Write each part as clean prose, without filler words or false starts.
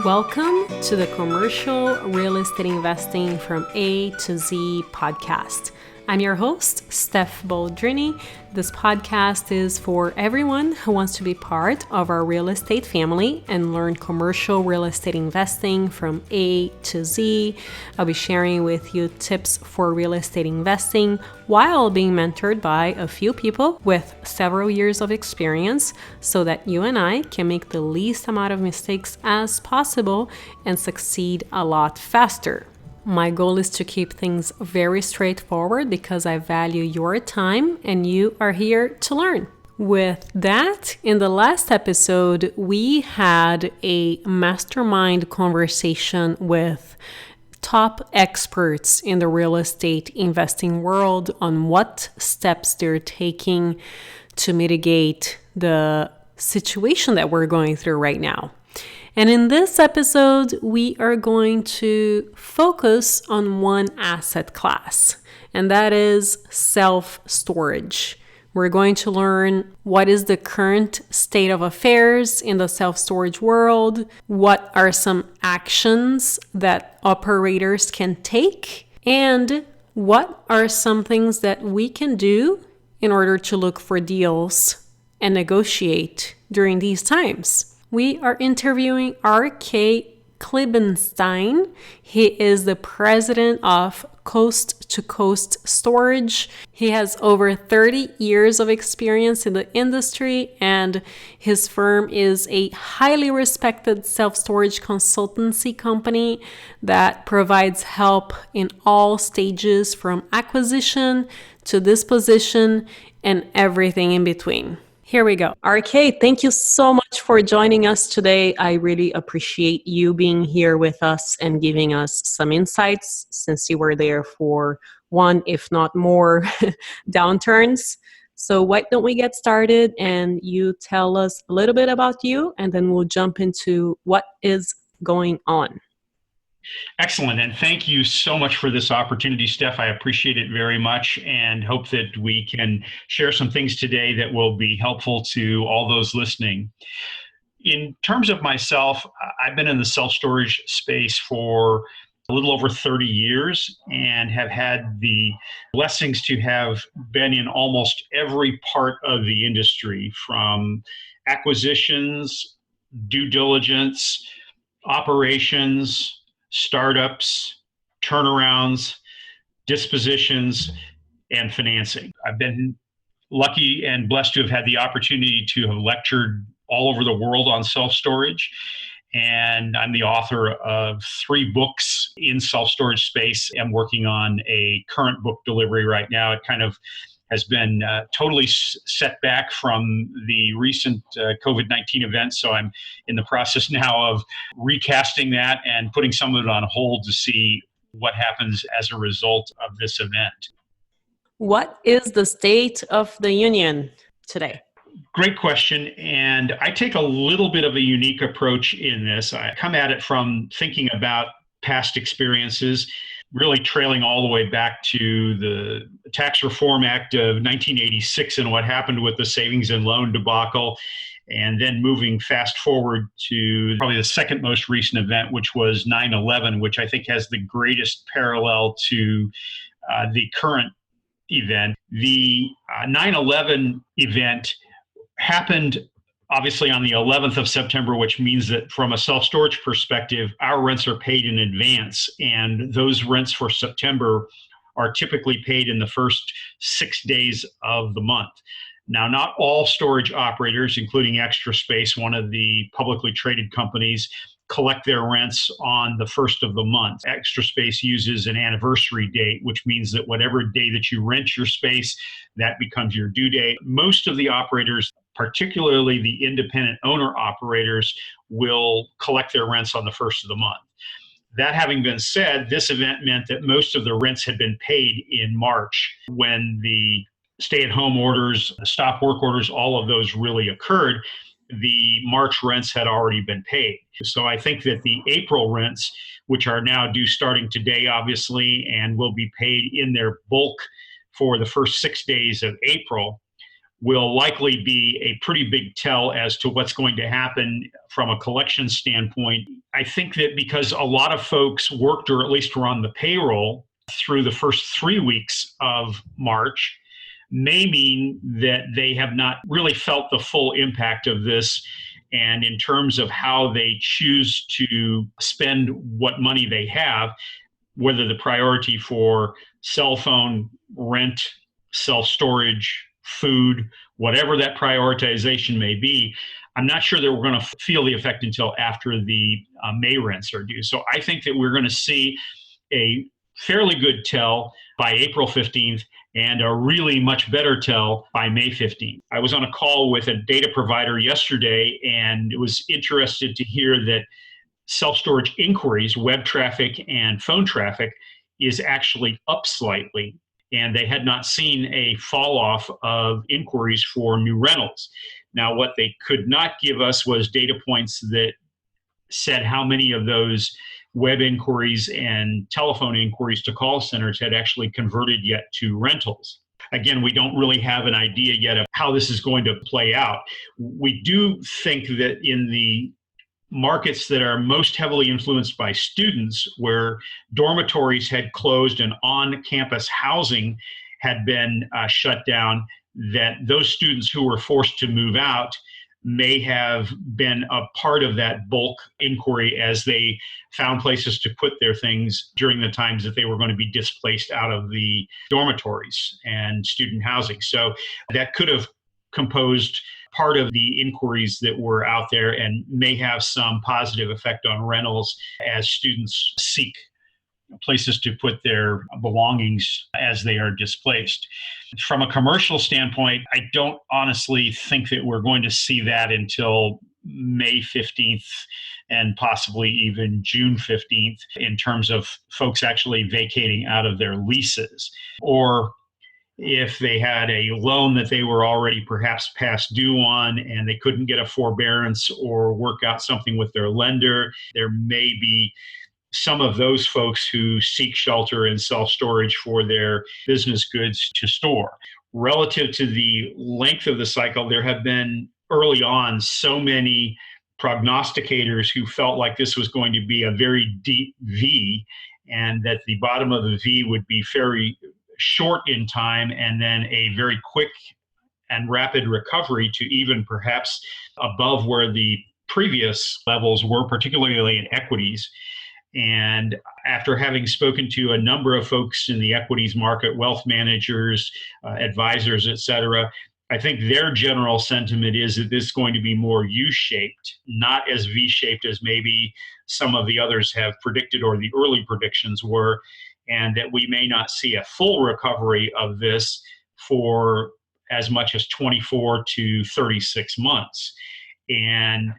Welcome to the Commercial Real Estate Investing from A to Z podcast. I'm your host, Steph Boldrini. This podcast is for everyone who wants to be part of our real estate family and learn commercial real estate investing from A to Z. I'll be sharing with you tips for real estate investing while being mentored by a few people with several years of experience so that you and I can make the least amount of mistakes as possible and succeed a lot faster. My goal is to keep things very straightforward because I value your time and you are here to learn. With that, in the last episode, we had a mastermind conversation with top experts in the real estate investing world on what steps they're taking to mitigate the situation that we're going through right now. And in this episode, we are going to focus on one asset class, and that is self-storage. We're going to learn what is the current state of affairs in the self-storage world, what are some actions that operators can take, and what are some things that we can do in order to look for deals and negotiate during these times. We are interviewing RK Kliebenstein. He is the president of Coast to Coast Storage. He has over 30 years of experience in the industry, and his firm is a highly respected self-storage consultancy company that provides help in all stages from acquisition to disposition and everything in between. Here we go. RK, thank you so much for joining us today. I really appreciate you being here with us and giving us some insights since you were there for one, if not more, downturns. So why don't we get started and you tell us a little bit about you and then we'll jump into what is going on. Excellent. And thank you so much for this opportunity, Steph. I appreciate it very much and hope that we can share some things today that will be helpful to all those listening. In terms of myself, I've been in the self-storage space for a little over 30 years and have had the blessings to have been in almost every part of the industry, from acquisitions, due diligence, operations, startups, turnarounds, dispositions, and financing. I've been lucky and blessed to have had the opportunity to have lectured all over the world on self-storage. And I'm the author of 3 books in self-storage space. I'm working on a current book delivery right now. It kind of has been totally set back from the recent COVID-19 events. So I'm in the process now of recasting that and putting some of it on hold to see what happens as a result of this event. What is the state of the union today? Great question. And I take a little bit of a unique approach in this. I come at it from thinking about past experiences, really trailing all the way back to the Tax Reform Act of 1986 and what happened with the savings and loan debacle, and then moving fast forward to probably the second most recent event, which was 9/11, which I think has the greatest parallel to the current event. The 9/11 event happened obviously on the 11th of September, which means that from a self-storage perspective, our rents are paid in advance. And those rents for September are typically paid in the first 6 days of the month. Now, not all storage operators, including Extra Space, one of the publicly traded companies, collect their rents on the first of the month. Extra Space uses an anniversary date, which means that whatever day that you rent your space, that becomes your due date. Most of the operators, particularly the independent owner operators, will collect their rents on the first of the month. That having been said, this event meant that most of the rents had been paid in March when the stay-at-home orders, the stop work orders, all of those really occurred. The March rents had already been paid. So I think that the April rents, which are now due starting today, obviously, and will be paid in their bulk for the first 6 days of April, will likely be a pretty big tell as to what's going to happen from a collection standpoint. I think that because a lot of folks worked or at least were on the payroll through the first 3 weeks of March may mean that they have not really felt the full impact of this. And in terms of how they choose to spend what money they have, whether the priority for cell phone, rent, self-storage, food, whatever that prioritization may be, I'm not sure that we're going to feel the effect until after the May rents are due. So I think that we're going to see a fairly good tell by April 15th and a really much better tell by May 15th. I was on a call with a data provider yesterday and was interested to hear that self-storage inquiries, web traffic and phone traffic, is actually up slightly. And they had not seen a fall off of inquiries for new rentals. Now, what they could not give us was data points that said how many of those web inquiries and telephone inquiries to call centers had actually converted yet to rentals. Again, we don't really have an idea yet of how this is going to play out. We do think that in the markets that are most heavily influenced by students, where dormitories had closed and on-campus housing had been shut down, that those students who were forced to move out may have been a part of that bulk inquiry as they found places to put their things during the times that they were going to be displaced out of the dormitories and student housing. So that could have composed part of the inquiries that were out there and may have some positive effect on rentals as students seek places to put their belongings as they are displaced. From a commercial standpoint, I don't honestly think that we're going to see that until May 15th and possibly even June 15th in terms of folks actually vacating out of their leases, or if they had a loan that they were already perhaps past due on and they couldn't get a forbearance or work out something with their lender, there may be some of those folks who seek shelter and self-storage for their business goods to store. Relative to the length of the cycle, there have been early on so many prognosticators who felt like this was going to be a very deep V and that the bottom of the V would be very short in time and then a very quick and rapid recovery to even perhaps above where the previous levels were, particularly in equities. And after having spoken to a number of folks in the equities market, wealth managers, advisors, et cetera, I think their general sentiment is that this is going to be more U-shaped, not as V-shaped as maybe some of the others have predicted or the early predictions were, and that we may not see a full recovery of this for as much as 24 to 36 months. And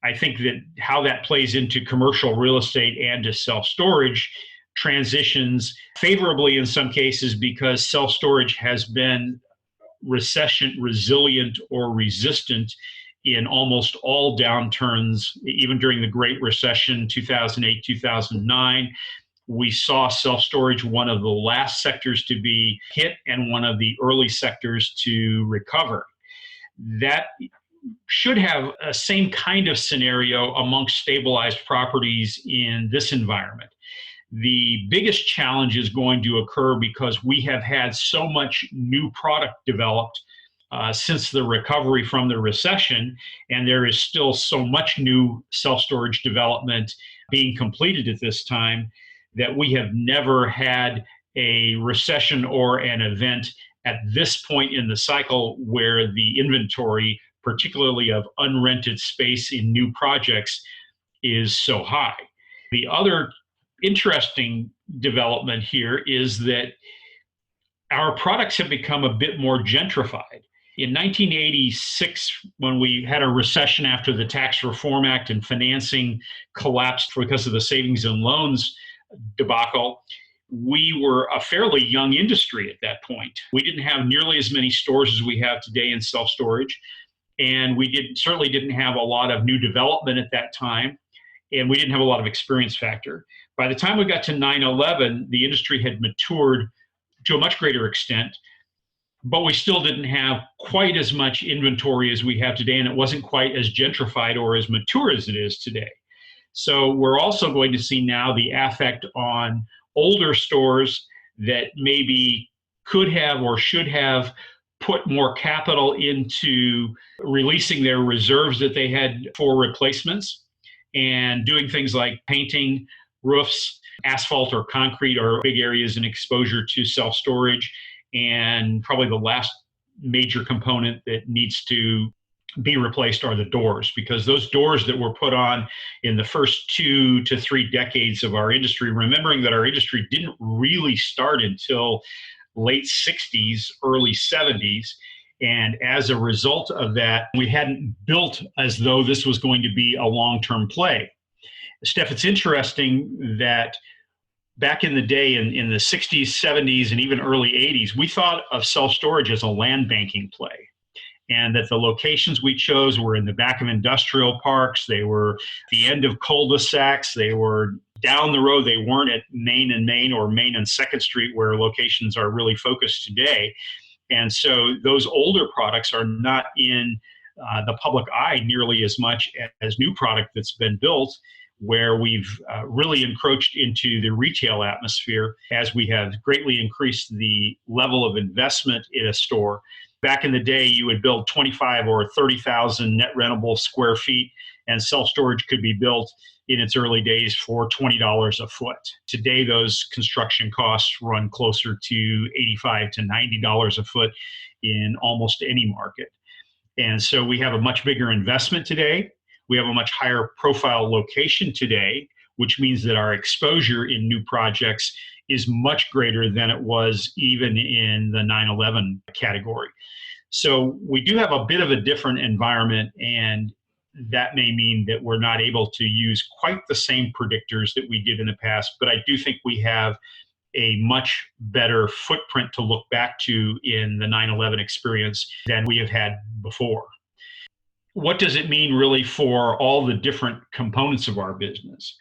I think that how that plays into commercial real estate and to self-storage transitions favorably in some cases because self-storage has been recession resilient or resistant in almost all downturns. Even during the Great Recession, 2008, 2009, we saw self-storage one of the last sectors to be hit and one of the early sectors to recover. That should have a same kind of scenario amongst stabilized properties in this environment. The biggest challenge is going to occur because we have had so much new product developed since the recovery from the recession, and there is still so much new self-storage development being completed at this time that we have never had a recession or an event at this point in the cycle where the inventory, particularly of unrented space in new projects, is so high. The other interesting development here is that our products have become a bit more gentrified. In 1986, when we had a recession after the Tax Reform Act and financing collapsed because of the savings and loans debacle, we were a fairly young industry at that point. We didn't have nearly as many stores as we have today in self-storage, and we certainly didn't have a lot of new development at that time, and we didn't have a lot of experience factor. By the time we got to 9/11, the industry had matured to a much greater extent. but we still didn't have quite as much inventory as we have today, and it wasn't quite as gentrified or as mature as it is today. So we're also going to see now the effect on older stores that maybe could have or should have put more capital into releasing their reserves that they had for replacements and doing things like painting roofs. Asphalt or concrete are big areas in exposure to self-storage. And probably the last major component that needs to be replaced are the doors, because those doors that were put on in the first 2 to 3 decades of our industry, remembering that our industry didn't really start until late 60s, early 70s. And as a result of that, we hadn't built as though this was going to be a long-term play. Steph, it's interesting that back in the day, in the 60s, 70s, and even early 80s, we thought of self-storage as a land banking play. And that the locations we chose were in the back of industrial parks. They were at the end of cul-de-sacs. They were down the road. They weren't at Main and Main or Main and 2nd Street, where locations are really focused today. And so those older products are not in the public eye nearly as much as new product that's been built, where we've really encroached into the retail atmosphere as we have greatly increased the level of investment in a store. Back in the day, you would build 25 or 30,000 net rentable square feet, and self-storage could be built in its early days for $20 a foot. Today, those construction costs run closer to $85 to $90 a foot in almost any market. And so we have a much bigger investment today. We have a much higher profile location today, which means that our exposure in new projects is much greater than it was even in the 9/11 category. So we do have a bit of a different environment, and that may mean that we're not able to use quite the same predictors that we did in the past, but I do think we have a much better footprint to look back to in the 9/11 experience than we have had before. What does it mean really for all the different components of our business?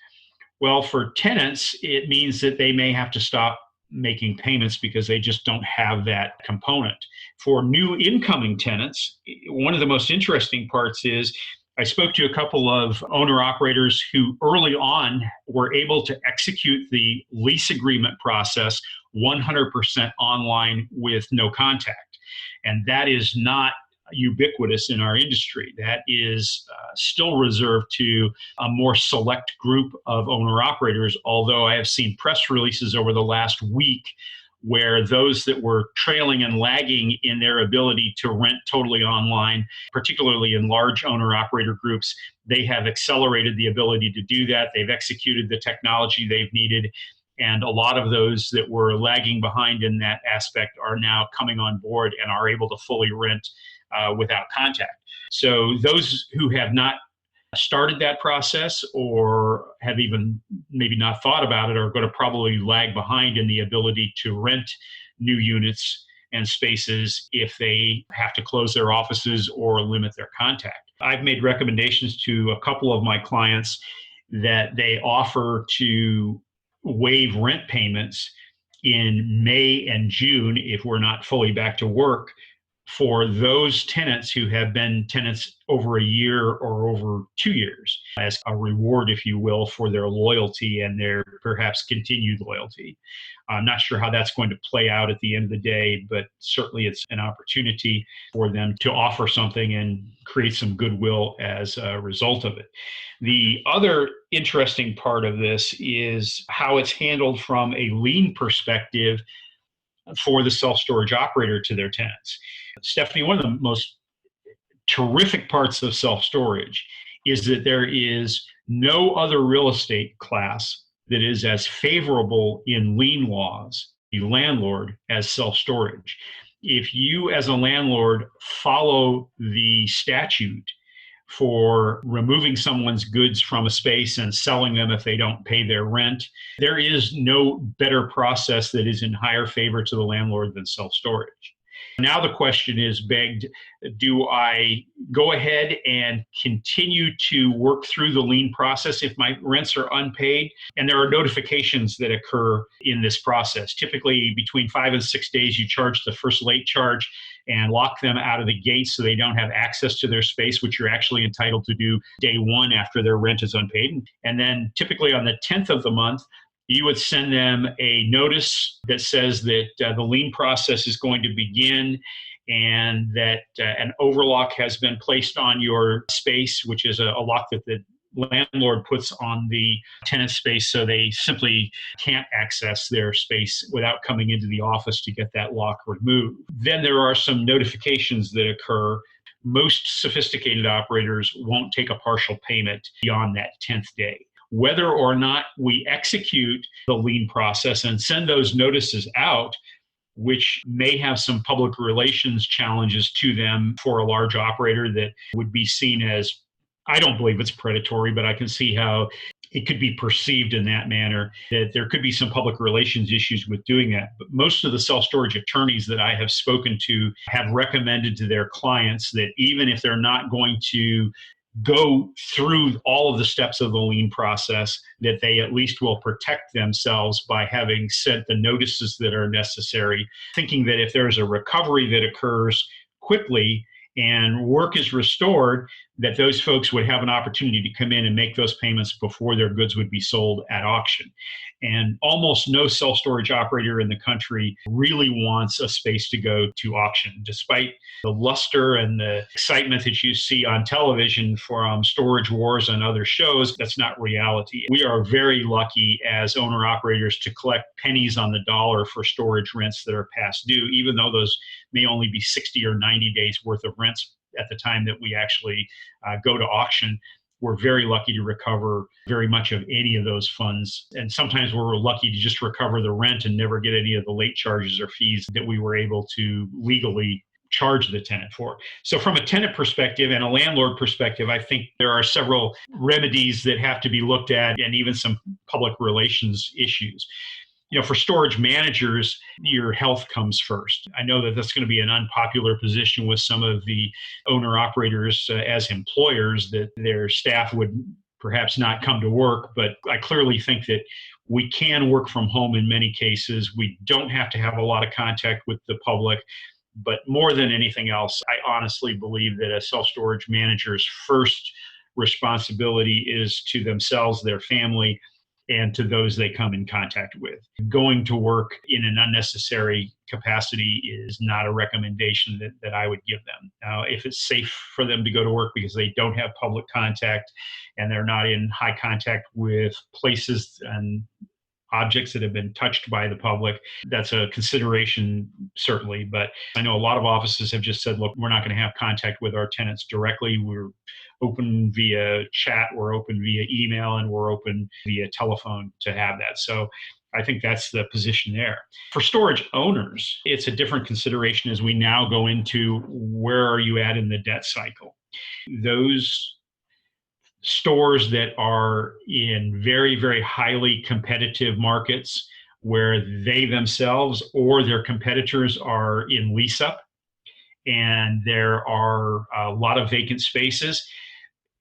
Well, for tenants, it means that they may have to stop making payments because they just don't have that component. For new incoming tenants, one of the most interesting parts is I spoke to a couple of owner-operators who early on were able to execute the lease agreement process 100% online with no contact. And that is not ubiquitous in our industry. That is still reserved to a more select group of owner-operators, although I have seen press releases over the last week where those that were trailing and lagging in their ability to rent totally online, particularly in large owner-operator groups, they have accelerated the ability to do that. They've executed the technology they've needed. And a lot of those that were lagging behind in that aspect are now coming on board and are able to fully rent without contact. So those who have not started that process or have even maybe not thought about it are going to probably lag behind in the ability to rent new units and spaces if they have to close their offices or limit their contact. I've made recommendations to a couple of my clients that they offer to waive rent payments in May and June if we're not fully back to work for those tenants who have been tenants over a year or over 2 years as a reward, if you will, for their loyalty and their perhaps continued loyalty. I'm not sure how that's going to play out at the end of the day, but certainly it's an opportunity for them to offer something and create some goodwill as a result of it. The other interesting part of this is how it's handled from a lien perspective for the self-storage operator to their tenants. Stephanie, one of the most terrific parts of self-storage is that there is no other real estate class that is as favorable in lien laws, the landlord, as self-storage. If you as a landlord follow the statute for removing someone's goods from a space and selling them if they don't pay their rent, there is no better process that is in higher favor to the landlord than self-storage. Now the question is begged, do I go ahead and continue to work through the lien process if my rents are unpaid? And there are notifications that occur in this process. Typically between 5 and 6 days, you charge the first late charge and lock them out of the gate so they don't have access to their space, which you're actually entitled to do day one after their rent is unpaid. And then typically on the 10th of the month, you would send them a notice that says that the lien process is going to begin and that an overlock has been placed on your space, which is a lock that the landlord puts on the tenant space so they simply can't access their space without coming into the office to get that lock removed. Then there are some notifications that occur. Most sophisticated operators won't take a partial payment beyond that 10th day. Whether or not we execute the lien process and send those notices out, which may have some public relations challenges to them for a large operator that would be seen as, I don't believe it's predatory, but I can see how it could be perceived in that manner, that there could be some public relations issues with doing that. But most of the self-storage attorneys that I have spoken to have recommended to their clients that even if they're not going to go through all of the steps of the lien process, that they at least will protect themselves by having sent the notices that are necessary, thinking that if there's a recovery that occurs quickly and work is restored, that those folks would have an opportunity to come in and make those payments before their goods would be sold at auction. And almost no self-storage operator in the country really wants a space to go to auction, despite the luster and the excitement that you see on television from storage wars and other shows. That's not reality. We are very lucky as owner operators to collect pennies on the dollar for storage rents that are past due, even though those may only be 60 or 90 days worth of rents at the time that we actually go to auction. We're very lucky to recover very much of any of those funds. And sometimes we're lucky to just recover the rent and never get any of the late charges or fees that we were able to legally charge the tenant for. So from a tenant perspective and a landlord perspective, I think there are several remedies that have to be looked at and even some public relations issues. For storage managers, your health comes first. I know that that's going to be an unpopular position with some of the owner operators as employers, that their staff would perhaps not come to work, but I clearly think that we can work from home in many cases. We don't have to have a lot of contact with the public. But more than anything else, I honestly believe that a self-storage manager's first responsibility is to themselves, their family, and to those they come in contact with. Going to work in an unnecessary capacity is not a recommendation that I would give them. Now, if it's safe for them to go to work because they don't have public contact and they're not in high contact with places and objects that have been touched by the public, that's a consideration, certainly. But I know a lot of offices have just said, look, we're not going to have contact with our tenants directly. We're open via chat, we're open via email, and we're open via telephone to have that. So I think that's the position there. For storage owners, it's a different consideration as we now go into where are you at in the debt cycle. Those stores that are in very, very highly competitive markets where they themselves or their competitors are in lease up and there are a lot of vacant spaces.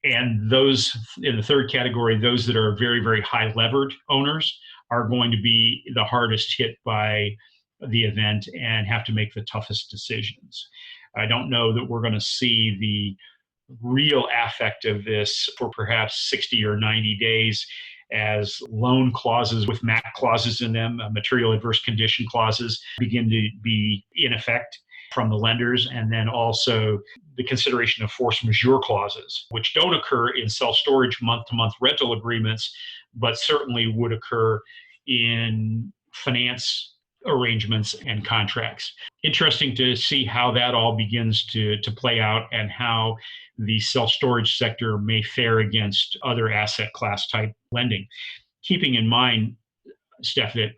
And those in the third category, those that are very, very high levered owners are going to be the hardest hit by the event and have to make the toughest decisions. I don't know that we're going to see the real affect of this for perhaps 60 or 90 days as loan clauses with MAC clauses in them, material adverse condition clauses, begin to be in effect from the lenders, and then also the consideration of force majeure clauses, which don't occur in self-storage month-to-month rental agreements, but certainly would occur in finance arrangements and contracts. Interesting to see how that all begins to play out and how the self-storage sector may fare against other asset class type lending. Keeping in mind, Steph, that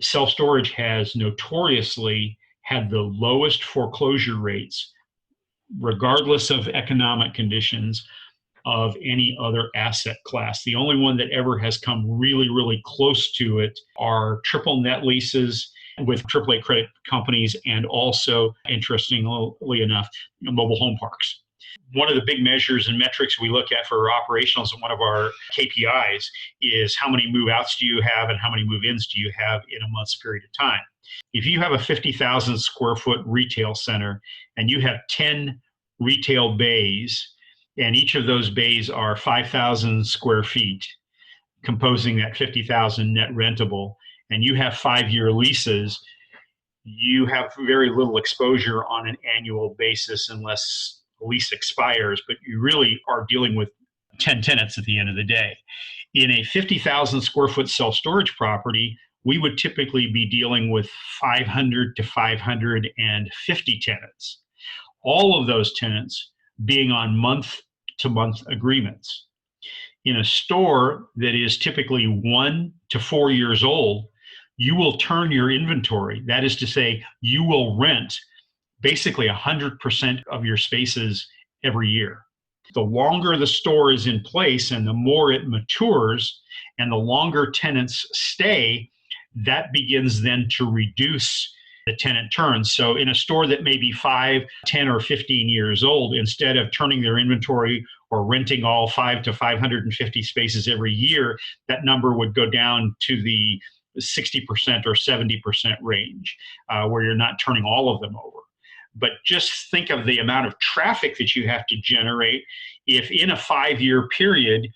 self-storage has notoriously had the lowest foreclosure rates, regardless of economic conditions, of any other asset class. The only one that ever has come really, really close to it are triple net leases with AAA credit companies and also, interestingly enough, mobile home parks. One of the big measures and metrics we look at for operationals and one of our KPIs is how many move outs do you have and how many move ins do you have in a month's period of time. If you have a 50,000 square foot retail center and you have 10 retail bays, and each of those bays are 5,000 square feet, composing that 50,000 net rentable, and you have 5-year leases, you have very little exposure on an annual basis unless the lease expires, but you really are dealing with 10 tenants at the end of the day. In a 50,000 square foot self-storage property, we would typically be dealing with 500 to 550 tenants. All of those tenants being on month-to-month agreements. In a store that is typically 1 to 4 years old, you will turn your inventory. That is to say, you will rent basically 100% of your spaces every year. The longer the store is in place and the more it matures and the longer tenants stay, that begins then to reduce the tenant turns. So in a store that may be 5, 10, or 15 years old, instead of turning their inventory or renting all 5 to 550 spaces every year, that number would go down to the 60% or 70% range, where you're not turning all of them over. But just think of the amount of traffic that you have to generate if in a 5-year period,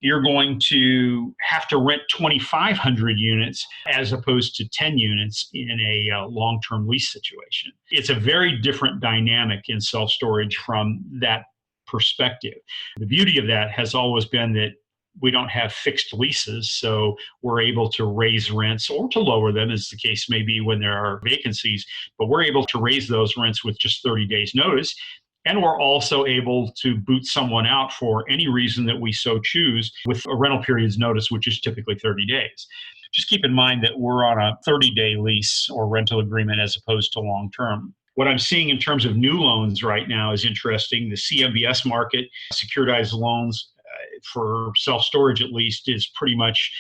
you're going to have to rent 2,500 units as opposed to 10 units in a long-term lease situation. It's a very different dynamic in self-storage from that perspective. The beauty of that has always been that we don't have fixed leases, so we're able to raise rents or to lower them, as the case may be when there are vacancies, but we're able to raise those rents with just 30 days notice. And we're also able to boot someone out for any reason that we so choose with a rental period's notice, which is typically 30 days. Just keep in mind that we're on a 30-day lease or rental agreement as opposed to long-term. What I'm seeing in terms of new loans right now is interesting. The CMBS market, securitized loans, for self-storage at least, is pretty much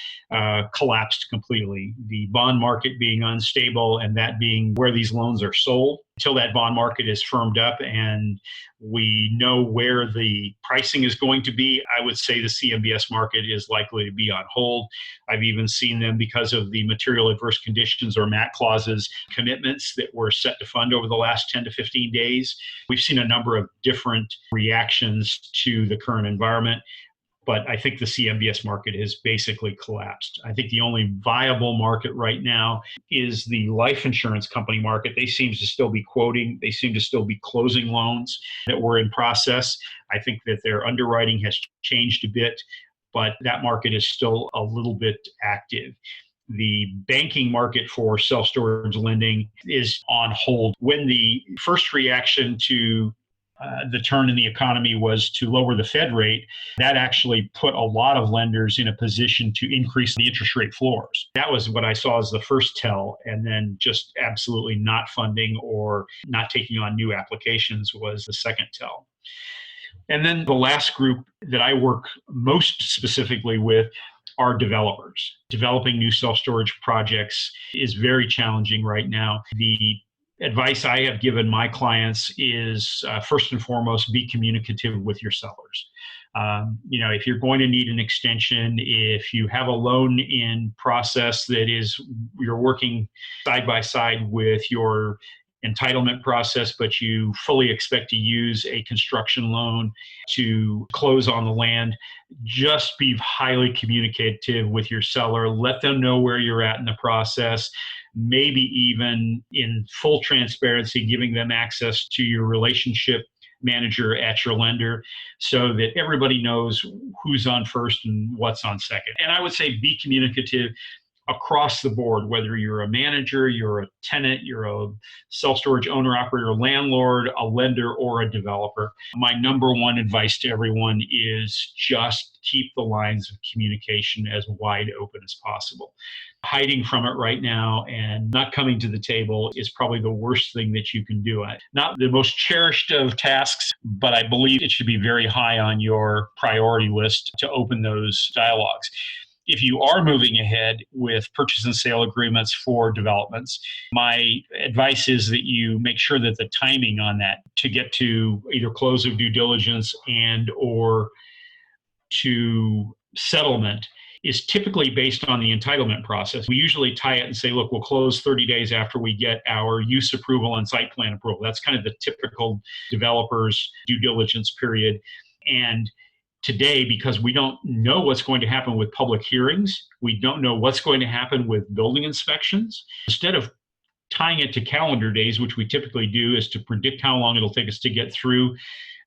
collapsed completely. The bond market being unstable and that being where these loans are sold. Until that bond market is firmed up and we know where the pricing is going to be, I would say the CMBS market is likely to be on hold. I've even seen them, because of the material adverse conditions or MAC clauses commitments that were set to fund over the last 10 to 15 days. We've seen a number of different reactions to the current environment. But I think the CMBS market has basically collapsed. I think the only viable market right now is the life insurance company market. They seem to still be quoting. They seem to still be closing loans that were in process. I think that their underwriting has changed a bit, but that market is still a little bit active. The banking market for self-storage lending is on hold. When the first reaction to the turn in the economy was to lower the Fed rate, that actually put a lot of lenders in a position to increase the interest rate floors. That was what I saw as the first tell, and then just absolutely not funding or not taking on new applications was the second tell. And then the last group that I work most specifically with are developers. Developing new self-storage projects is very challenging right now. The advice I have given my clients is first and foremost, be communicative with your sellers. If you're going to need an extension, if you have a loan in process that is, you're working side by side with your entitlement process, but you fully expect to use a construction loan to close on the land, just be highly communicative with your seller. Let them know where you're at in the process. Maybe even in full transparency, giving them access to your relationship manager at your lender so that everybody knows who's on first and what's on second. And I would say be communicative across the board, whether you're a manager, you're a tenant, you're a self-storage owner, operator, landlord, a lender, or a developer. My number one advice to everyone is just keep the lines of communication as wide open as possible. Hiding from it right now and not coming to the table is probably the worst thing that you can do. Not the most cherished of tasks, but I believe it should be very high on your priority list to open those dialogues. if you are moving ahead with purchase and sale agreements for developments, my advice is that you make sure that the timing on that to get to either close of due diligence and or to settlement is typically based on the entitlement process. We usually tie it and say, look, we'll close 30 days after we get our use approval and site plan approval. That's kind of the typical developer's due diligence period. And today, because we don't know what's going to happen with public hearings, we don't know what's going to happen with building inspections. Instead of tying it to calendar days, which we typically do, is to predict how long it'll take us to get through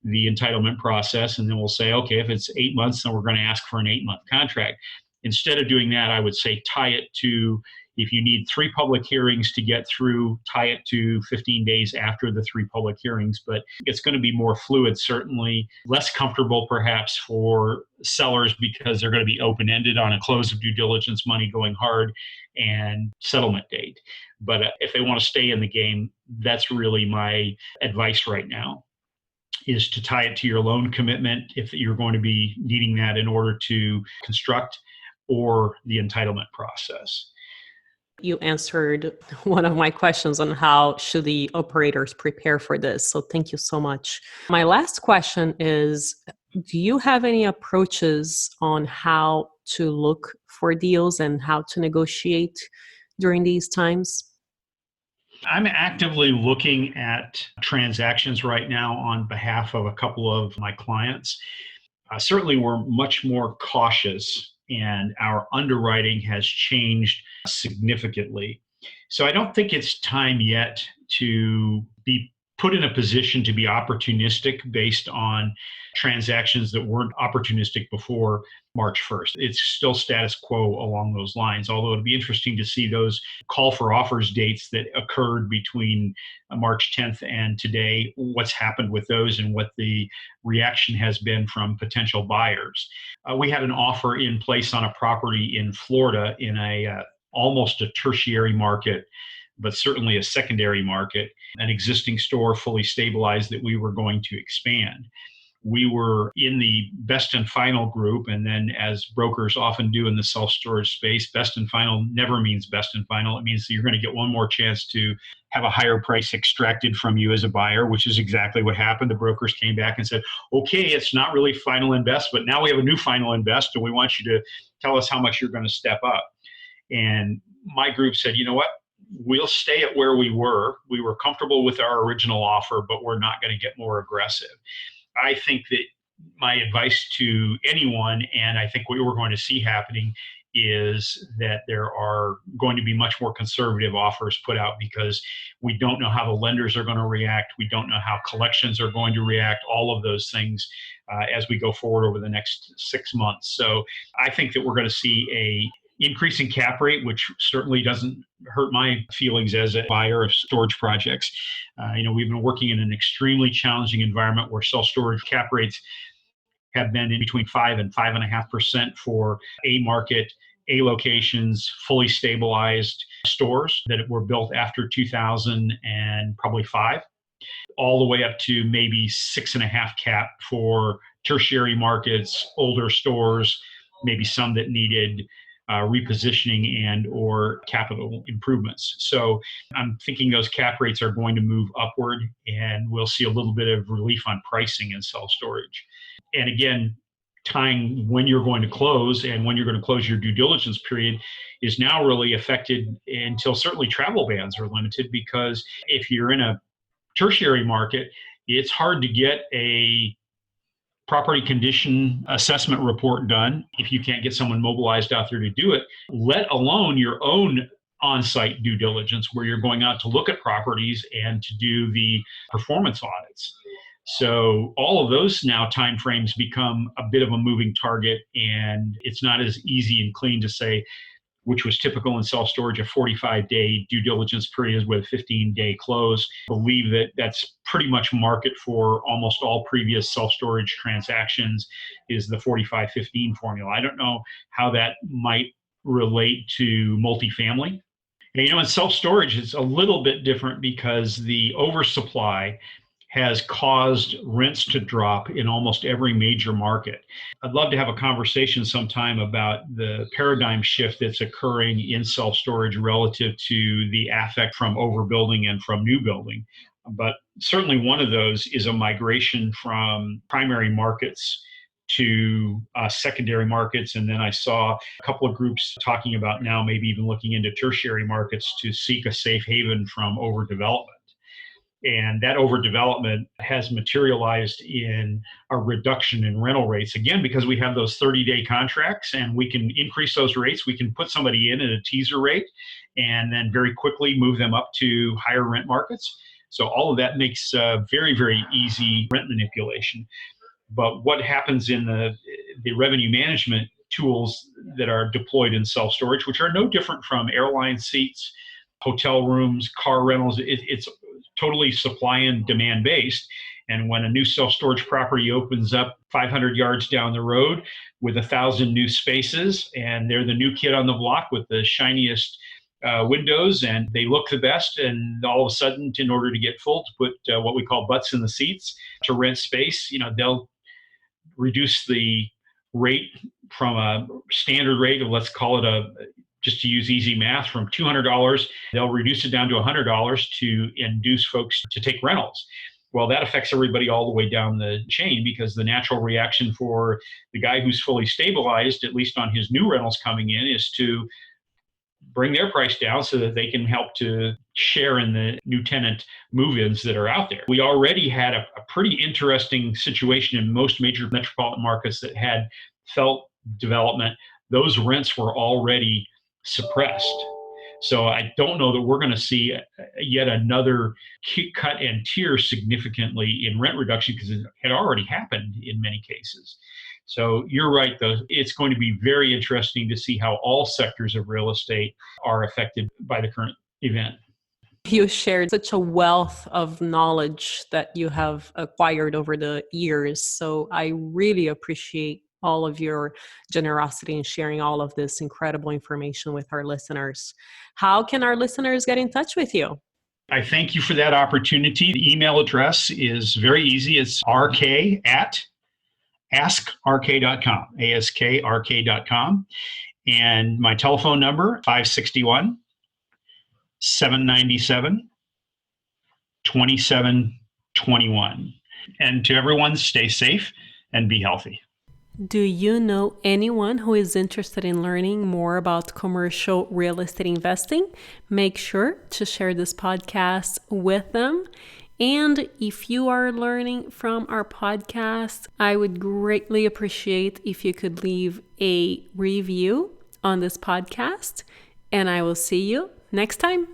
the entitlement process. And then we'll say, okay, if it's 8 months, then we're going to ask for an 8-month contract. Instead of doing that, I would say tie it to, if you need 3 public hearings to get through, tie it to 15 days after the 3 public hearings. But it's going to be more fluid, certainly less comfortable perhaps for sellers because they're going to be open-ended on a close of due diligence, money going hard, and settlement date. But if they want to stay in the game, that's really my advice right now, is to tie it to your loan commitment if you're going to be needing that in order to construct, or the entitlement process. You answered one of my questions on how should the operators prepare for this. So thank you so much. My last question is, do you have any approaches on how to look for deals and how to negotiate during these times? I'm actively looking at transactions right now on behalf of a couple of my clients. Certainly, we're much more cautious and our underwriting has changed significantly. So I don't think it's time yet to be put in a position to be opportunistic based on transactions that weren't opportunistic before March 1st. It's still status quo along those lines, although it'd be interesting to see those call for offers dates that occurred between March 10th and today, what's happened with those and what the reaction has been from potential buyers. We had an offer in place on a property in Florida in almost a tertiary market, but certainly a secondary market, an existing store fully stabilized that we were going to expand. We were in the best and final group, and then as brokers often do in the self-storage space, best and final never means best and final. It means that you're going to get one more chance to have a higher price extracted from you as a buyer, which is exactly what happened. The brokers came back and said, okay, it's not really final and best, but now we have a new final and best, and we want you to tell us how much you're going to step up. And my group said, you know what? We'll stay at where we were. We were comfortable with our original offer, but we're not going to get more aggressive. I think that my advice to anyone, and I think what we're going to see happening, is that there are going to be much more conservative offers put out because we don't know how the lenders are going to react. We don't know how collections are going to react, all of those things as we go forward over the next 6 months. So I think that we're going to see a increasing cap rate, which certainly doesn't hurt my feelings as a buyer of storage projects. We've been working in an extremely challenging environment where self-storage cap rates have been in between 5 and 5.5% for A market, A locations, fully stabilized stores that were built after 2000 and probably 5, all the way up to maybe 6.5 cap for tertiary markets, older stores, maybe some that needed repositioning and or capital improvements. So I'm thinking those cap rates are going to move upward, and we'll see a little bit of relief on pricing in self-storage. And again, tying when you're going to close and when you're going to close your due diligence period is now really affected until certainly travel bans are limited, because if you're in a tertiary market, it's hard to get a property condition assessment report done if you can't get someone mobilized out there to do it, let alone your own on-site due diligence where you're going out to look at properties and to do the performance audits. So all of those now timeframes become a bit of a moving target, and it's not as easy and clean to say, which was typical in self-storage, a 45-day due diligence period with a 15-day close. I believe that that's pretty much market for almost all previous self-storage transactions is the 45-15 formula. I don't know how that might relate to multifamily. And, in self-storage, it's a little bit different because the oversupply has caused rents to drop in almost every major market. I'd love to have a conversation sometime about the paradigm shift that's occurring in self-storage relative to the affect from overbuilding and from new building. But certainly one of those is a migration from primary markets to secondary markets. And then I saw a couple of groups talking about now maybe even looking into tertiary markets to seek a safe haven from overdevelopment. And that overdevelopment has materialized in a reduction in rental rates. Again, because we have those 30-day contracts and we can increase those rates, we can put somebody in at a teaser rate and then very quickly move them up to higher rent markets. So all of that makes very, very easy rent manipulation. But what happens in the revenue management tools that are deployed in self-storage, which are no different from airline seats, hotel rooms, car rentals, it's totally supply and demand based. And when a new self-storage property opens up 500 yards down the road with 1,000 new spaces, and they're the new kid on the block with the shiniest windows, and they look the best, and all of a sudden, in order to get full, to put what we call butts in the seats to rent space, they'll reduce the rate from a standard rate of, let's call it just to use easy math, from $200, they'll reduce it down to $100 to induce folks to take rentals. Well, that affects everybody all the way down the chain, because the natural reaction for the guy who's fully stabilized, at least on his new rentals coming in, is to bring their price down so that they can help to share in the new tenant move-ins that are out there. We already had a pretty interesting situation in most major metropolitan markets that had felt development. Those rents were already suppressed. So I don't know that we're going to see yet another cut and tier significantly in rent reduction, because it had already happened in many cases. So you're right, though. It's going to be very interesting to see how all sectors of real estate are affected by the current event. You shared such a wealth of knowledge that you have acquired over the years. So I really appreciate all of your generosity in sharing all of this incredible information with our listeners. How can our listeners get in touch with you? I thank you for that opportunity. The email address is very easy. It's rk@askrk.com, askrk.com. And my telephone number, 561-797-2721. And to everyone, stay safe and be healthy. Do you know anyone who is interested in learning more about commercial real estate investing? Make sure to share this podcast with them. And if you are learning from our podcast, I would greatly appreciate if you could leave a review on this podcast. And I will see you next time.